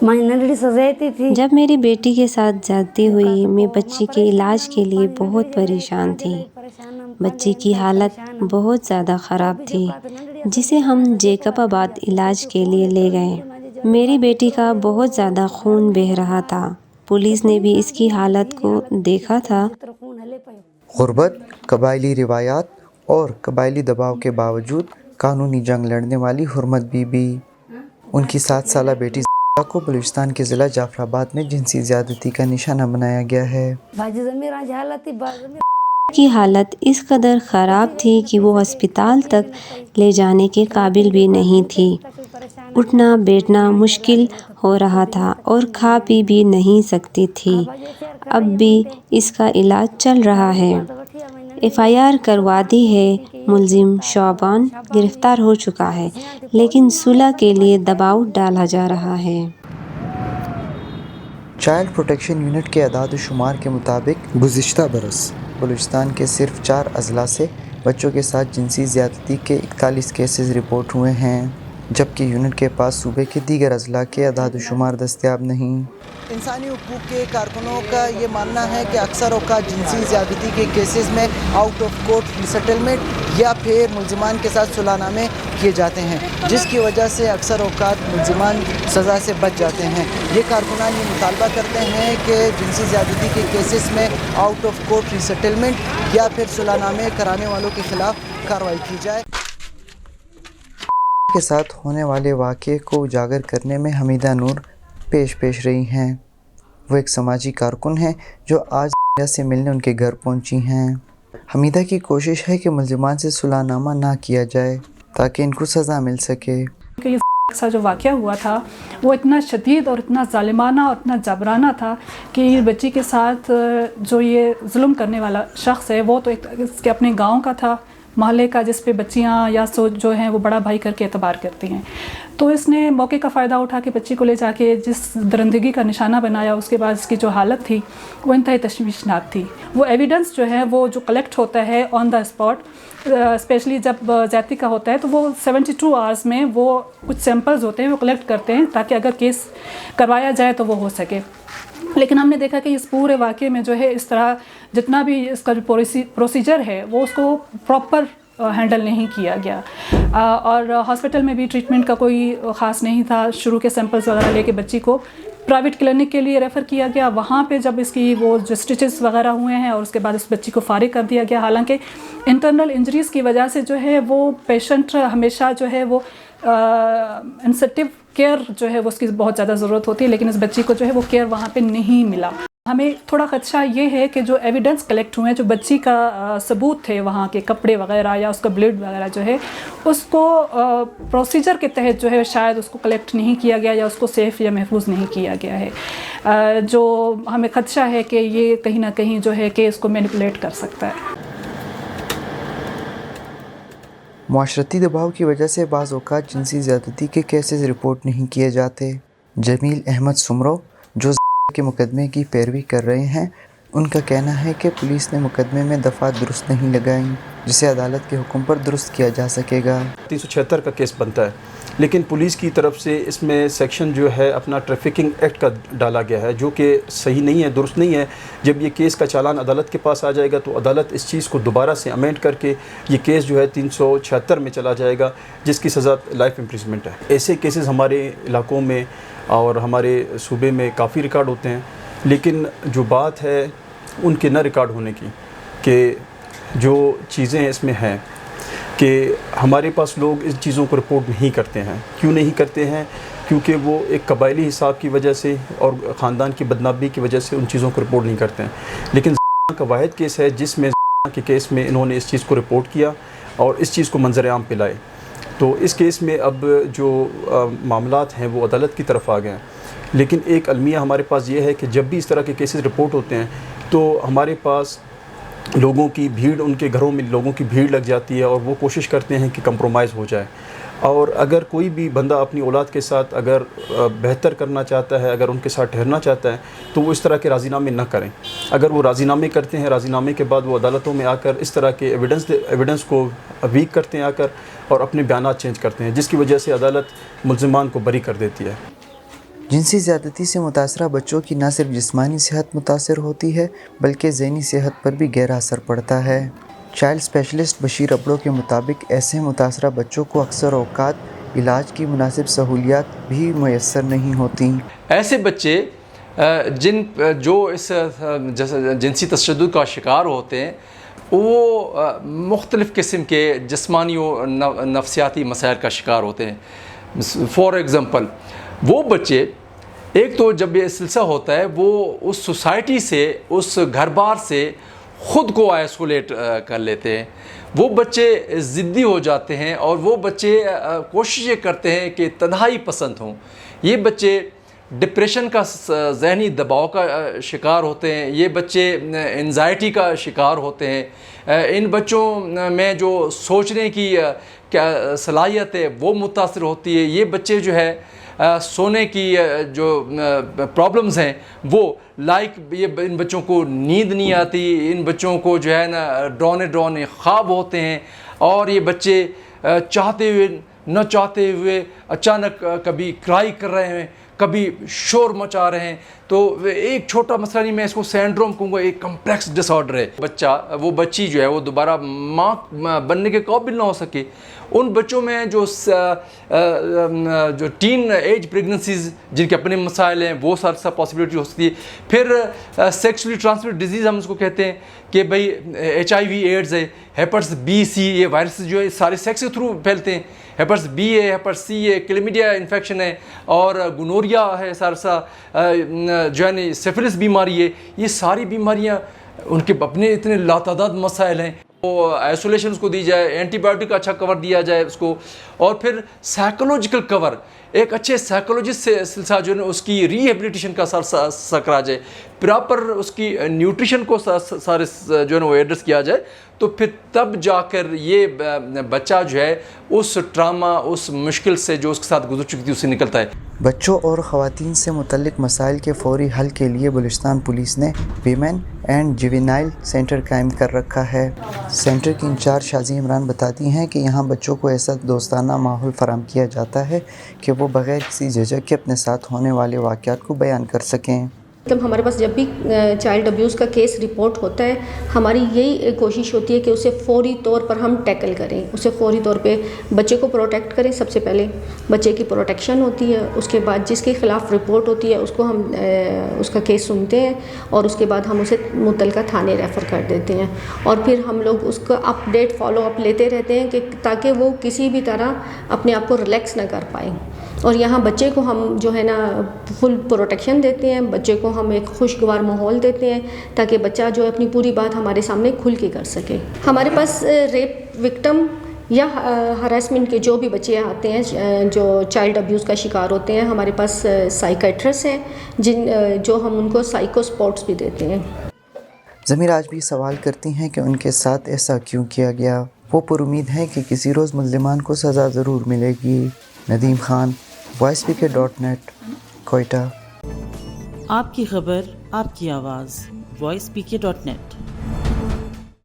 جب میری بیٹی کے ساتھ زیادتی ہوئی میں بچی کے علاج کے لیے بہت پریشان تھی۔ بچی کی حالت بہت زیادہ خراب تھی جسے ہم جیکب آباد علاج کے لیے لے گئے۔ میری بیٹی کا بہت زیادہ خون بہہ رہا تھا۔ پولیس نے بھی اس کی حالت کو دیکھا تھا۔ غربت، قبائلی روایات اور قبائلی دباؤ کے باوجود قانونی جنگ لڑنے والی حرمت بی بی، ان کی 7 سالہ بیٹی زہرا کو بلوچستان کے ضلع جعفر آباد میں جنسی زیادتی کا نشانہ بنایا گیا ہے۔ کی حالت اس قدر خراب تھی کہ وہ ہسپتال تک لے جانے کے قابل بھی نہیں تھی۔ اٹھنا بیٹھنا مشکل ہو رہا تھا اور کھا پی بھی نہیں سکتی تھی۔ اب بھی اس کا علاج چل رہا ہے۔ FIR کروا دی ہے۔ ملزم شعبان گرفتار ہو چکا ہے لیکن صلح کے لیے دباؤ ڈالا جا رہا ہے۔ چائلڈ پروٹیکشن یونٹ کے اعداد و شمار کے مطابق گزشتہ برس بلوچستان کے صرف 4 اضلاع سے بچوں کے ساتھ جنسی زیادتی کے 41 کیسز رپورٹ ہوئے ہیں، جبکہ یونٹ کے پاس صوبے کے دیگر اضلاع کے اعداد و شمار دستیاب نہیں۔ انسانی حقوق کے کارکنوں کا یہ ماننا ہے کہ اکثر اوقات جنسی زیادتی کے کیسز میں out of court resettlement یا پھر ملزمان کے ساتھ صلح نامے کیے جاتے ہیں، جس کی وجہ سے اکثر اوقات ملزمان سزا سے بچ جاتے ہیں۔ یہ کارکنان یہ مطالبہ کرتے ہیں کہ جنسی زیادتی کے کیسز میں out of court resettlement یا پھر صلح نامے کرانے والوں کے خلاف کارروائی کی جائے۔ کے ساتھ ہونے والے واقعے کو اجاگر کرنے میں حمیدہ نور پیش رہی ہیں۔ وہ ایک سماجی کارکن ہیں جو آج سے ملنے ان کے گھر پہنچی ہیں۔ حمیدہ کی کوشش ہے کہ ملزمان سے صلح نامہ نہ کیا جائے تاکہ ان کو سزا مل سکے۔ یہ جو واقعہ ہوا تھا وہ اتنا شدید اور اتنا ظالمانہ اور اتنا جبرانہ تھا کہ یہ بچی کے ساتھ جو یہ ظلم کرنے والا شخص ہے وہ تو اس کے اپنے گاؤں کا تھا، محلے کا، جس پہ بچیاں یا جو ہیں وہ بڑا بھائی کر کے اعتبار کرتی ہیں۔ تو اس نے موقع کا فائدہ اٹھا کے بچی کو لے جا کے جس درندگی کا نشانہ بنایا، اس کے بعد اس کی جو حالت تھی وہ انتہائی تشویشناک تھی۔ وہ ایویڈنس جو ہے وہ جو کلیکٹ ہوتا ہے آن دا اسپاٹ، اسپیشلی جب زیادتی کا ہوتا ہے تو وہ 72 آورز میں وہ کچھ سیمپلز ہوتے ہیں وہ کلیکٹ کرتے ہیں تاکہ اگر کیس کروایا جائے تو وہ ہو سکے۔ لیکن ہم نے دیکھا کہ اس پورے واقعے میں جو ہے اس طرح جتنا بھی اس کا جو پروسیجر ہے وہ اس کو پراپر ہینڈل نہیں کیا گیا، اور ہاسپٹل میں بھی ٹریٹمنٹ کا کوئی خاص نہیں تھا۔ شروع کے سیمپلز وغیرہ لے کے بچی کو پرائیویٹ کلینک کے لیے ریفر کیا گیا، وہاں پہ جب اس کی وہ جو اسٹچز وغیرہ ہوئے ہیں اور اس کے بعد اس بچی کو فارغ کر دیا گیا۔ حالانکہ انٹرنل انجریز کی وجہ سے جو ہے وہ پیشنٹ ہمیشہ جو ہے وہ انسٹیو کیئر جو ہے وہ اس کی بہت زیادہ ضرورت ہوتی ہے، لیکن اس بچی کو جو ہے وہ کیئر وہاں پہ نہیں ملا۔ ہمیں تھوڑا خدشہ یہ ہے کہ جو ایویڈنس کلیکٹ ہوئے ہیں، جو بچی کا ثبوت تھے وہاں کے کپڑے وغیرہ یا اس کا بلڈ وغیرہ جو ہے اس کو پروسیجر کے تحت جو ہے شاید اس کو کلیکٹ نہیں کیا گیا یا اس کو سیف یا محفوظ نہیں کیا گیا ہے، جو ہمیں خدشہ ہے کہ یہ کہیں نہ کہیں جو ہے کہ اس کو مینیپولیٹ کر سکتا ہے۔ معاشرتی دباؤ کی وجہ سے بعض اوقات جنسی زیادتی کے کیسز رپورٹ نہیں کیے جاتے۔ جمیل احمد سمرو جو کے مقدمے کی پیروی کر رہے ہیں، ان کا کہنا ہے کہ پولیس نے مقدمے میں دفعات درست نہیں لگائیں جسے عدالت کے حکم پر درست کیا جا سکے گا۔ 376 کا کیس بنتا ہے، لیکن پولیس کی طرف سے اس میں سیکشن جو ہے اپنا ٹریفکنگ ایکٹ کا ڈالا گیا ہے، جو کہ صحیح نہیں ہے، درست نہیں ہے۔ جب یہ کیس کا چالان عدالت کے پاس آ جائے گا تو عدالت اس چیز کو دوبارہ سے امینڈ کر کے یہ کیس جو ہے 376 میں چلا جائے گا، جس کی سزا لائف امپریزمنٹ ہے۔ ایسے کیسز ہمارے علاقوں میں اور ہمارے صوبے میں کافی ریکارڈ ہوتے ہیں، لیکن جو بات ہے ان کے نہ ریکارڈ ہونے کی، کہ جو چیزیں اس میں ہیں کہ ہمارے پاس لوگ ان چیزوں کو رپورٹ نہیں کرتے ہیں۔ کیوں نہیں کرتے ہیں؟ کیونکہ وہ ایک قبائلی حساب کی وجہ سے اور خاندان کی بدنامی کی وجہ سے ان چیزوں کو رپورٹ نہیں کرتے ہیں۔ لیکن کا واحد کیس ہے جس میں کے کیس میں انہوں نے اس چیز کو رپورٹ کیا اور اس چیز کو منظر عام پہ لائے۔ تو اس کیس میں اب جو معاملات ہیں وہ عدالت کی طرف آ گئے ہیں، لیکن ایک المیہ ہمارے پاس یہ ہے کہ جب بھی اس طرح کے کیسز رپورٹ ہوتے ہیں تو ہمارے پاس لوگوں کی بھیڑ، ان کے گھروں میں لوگوں کی بھیڑ لگ جاتی ہے اور وہ کوشش کرتے ہیں کہ کمپرومائز ہو جائے۔ اور اگر کوئی بھی بندہ اپنی اولاد کے ساتھ اگر بہتر کرنا چاہتا ہے، اگر ان کے ساتھ ٹھہرنا چاہتا ہے تو وہ اس طرح کے راضی نامے نہ کریں۔ اگر وہ راضی نامے کرتے ہیں، راضی نامے کے بعد وہ عدالتوں میں آ کر اس طرح کے ایویڈنس کو ویک کرتے ہیں آ کر اور اپنے بیانات چینج کرتے ہیں، جس کی وجہ سے عدالت ملزمان کو بری کر دیتی ہے۔ جنسی زیادتی سے متاثرہ بچوں کی نہ صرف جسمانی صحت متاثر ہوتی ہے بلکہ ذہنی صحت پر بھی گہرا اثر پڑتا ہے۔ چائلڈ اسپیشلسٹ بشیر ابڑو کے مطابق ایسے متاثرہ بچوں کو اکثر اوقات علاج کی مناسب سہولیات بھی میسر نہیں ہوتیں۔ ایسے بچے جو اس جنسی تشدد کا شکار ہوتے ہیں وہ مختلف قسم کے جسمانی و نفسیاتی مسائل کا شکار ہوتے ہیں۔ فار ایگزامپل وہ بچے ایک تو جب یہ سلسلہ ہوتا ہے وہ اس سوسائٹی سے اس گھر بار سے خود کو آئسولیٹ کر لیتے ہیں، وہ بچے ضدی ہو جاتے ہیں اور وہ بچے کوشش یہ کرتے ہیں کہ تنہائی پسند ہوں۔ یہ بچے ڈپریشن کا ذہنی دباؤ کا شکار ہوتے ہیں، یہ بچے انزائٹی کا شکار ہوتے ہیں۔ ان بچوں میں جو سوچنے کی صلاحیت ہے وہ متاثر ہوتی ہے۔ یہ بچے جو ہے سونے کی جو پرابلمز ہیں وہ یہ ان بچوں کو نیند نہیں آتی، ان بچوں کو جو ہے نا ڈرونے خواب ہوتے ہیں، اور یہ بچے چاہتے ہوئے نہ چاہتے ہوئے اچانک کبھی کرائی کر رہے ہیں، کبھی شور مچا رہے ہیں۔ تو ایک چھوٹا مسئلہ نہیں، میں اس کو سینڈروم کہوں گا، ایک کمپلیکس ڈس آرڈر ہے۔ وہ بچی جو ہے وہ دوبارہ ماں بننے کے قابل نہ ہو سکے۔ ان بچوں میں جو ٹین ایج پریگننسیز جن کے اپنے مسائل ہیں وہ سا پاسبلٹی ہو سکتی ہے۔ پھر سیکسولی ٹرانسمیٹ ڈیزیز ہم اس کو کہتے ہیں کہ بھئی HIV ایڈز ہے، ہیپٹس B C، یہ وائرسز جو ہے سارے سیکس کے تھرو پھیلتے ہیں۔ ہیپٹس B ہے، ہیپٹس C ہے، کلیمیڈیا انفیکشن ہے، اور گونوریا ہے، سارسا جو ہے سفلس بیماری ہے۔ یہ ساری بیماریاں ان کے اپنے اتنے لاتعداد مسائل ہیں۔ وہ آئسولیشن اس کو دی جائے، اینٹی بایوٹک کا اچھا کور دیا جائے اس کو، اور پھر سائیکولوجیکل کور ایک اچھے سائیکولوجسٹ سے سلسلہ جو ہے اس کی ری ہیبلیٹیشن کا سا کرا جائے، پراپر اس کی نیوٹریشن کو سارے جو ہے وہ ایڈریس کیا جائے، تو پھر تب جا کر یہ بچہ جو ہے اس ٹراما، اس مشکل سے جو اس کے ساتھ گزر چکی تھی اس سے نکلتا ہے۔ بچوں اور خواتین سے متعلق مسائل کے فوری حل کے لیے بلوچستان پولیس نے ویمن اینڈ جوینائل سینٹر قائم کر رکھا ہے۔ سینٹر کی انچارج شازی عمران بتاتی ہیں کہ یہاں بچوں کو ایسا دوستانہ ماحول فراہم کیا جاتا ہے کہ وہ بغیر کسی جھجک کے اپنے ساتھ ہونے والے واقعات کو بیان کر سکیں۔ ہمارے پاس جب بھی چائلڈ ابیوز کا کیس رپورٹ ہوتا ہے، ہماری یہی کوشش ہوتی ہے کہ اسے فوری طور پر ہم ٹیکل کریں، اسے فوری طور پہ بچے کو پروٹیکٹ کریں۔ سب سے پہلے بچے کی پروٹیکشن ہوتی ہے، اس کے بعد جس کے خلاف رپورٹ ہوتی ہے اس کو ہم اس کا کیس سنتے ہیں، اور اس کے بعد ہم اسے متعلقہ تھانے ریفر کر دیتے ہیں، اور پھر ہم لوگ اس کا اپڈیٹ فالو اپ لیتے رہتے ہیں کہ تاکہ وہ کسی بھی طرح اپنے آپ کو ریلیکس نہ کر پائیں۔ اور یہاں بچے کو ہم جو ہے نا فل پروٹیکشن دیتے ہیں، بچے کو ہم ایک خوشگوار ماحول دیتے ہیں تاکہ بچہ جو ہے اپنی پوری بات ہمارے سامنے کھل کے کر سکے۔ ہمارے پاس ریپ وکٹم یا ہراسمنٹ کے جو بھی بچے آتے ہیں جو چائلڈ ابیوز کا شکار ہوتے ہیں، ہمارے پاس سائیکیٹرسٹ ہیں جو ہم ان کو سائیکو سپورٹس بھی دیتے ہیں۔ ضمیر آج بھی سوال کرتی ہیں کہ ان کے ساتھ ایسا کیوں کیا گیا۔ وہ پر امید ہیں کہ کسی روز مظلمان کو سزا ضرور ملے گی۔ ندیم خان، voicepk.net، کوئٹہ۔ آپ کی خبر، آپ کی آواز، voicepk.net۔